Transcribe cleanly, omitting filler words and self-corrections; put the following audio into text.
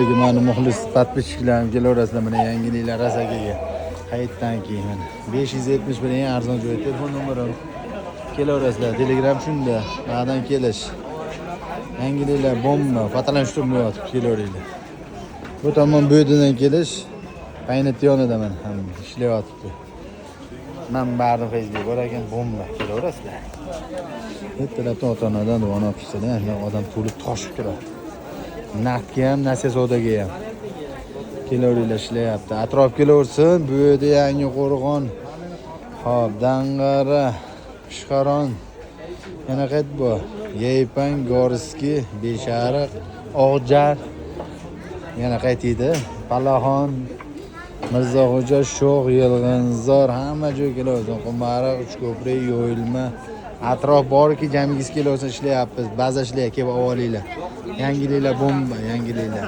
Mani muxlis подписчиklarim kelaverasizlar mana yangiliklar rasakaga. Hayitdan keyin mana 570 bilan eng arzon joy telefon nomerim. Kelaverasizlar. Telegram shunda. Ba'dan kelish. Yangiliklar bomba, fotolanishtirib kelaveringlar. Bu tomon bu yerdan kelish. Paynat yonida mana ham ishlayapti. Men barni Facebook bor ekan bomba kelaverasizlar. Ertalabdan ota-onadan duo qilishlar, odam to'lib toshib turadi. Naqdga ham, nasiya savdoga ham. Kelaveringlar ishlayapti. Atrof kelaversin. Bu yerda yangi qo'rg'on. Xo'p, Dang'ara, Pishqaron. Yana qayt bu. Yaypan, Gorskiy, Beshariq, Og'jar. Yana qaytidi. Palaxon, Mirzoxo'ja, Sho'x, Yilg'inzor hamma joy kelaversin. Qumariq, Uchko'prik, Yo'lma. Atrof borki, jamingiz kelaversin ishlayapmiz. Ba'zi ishlayga kelib olinglar. Yangiliklar bomba, yangiliklar.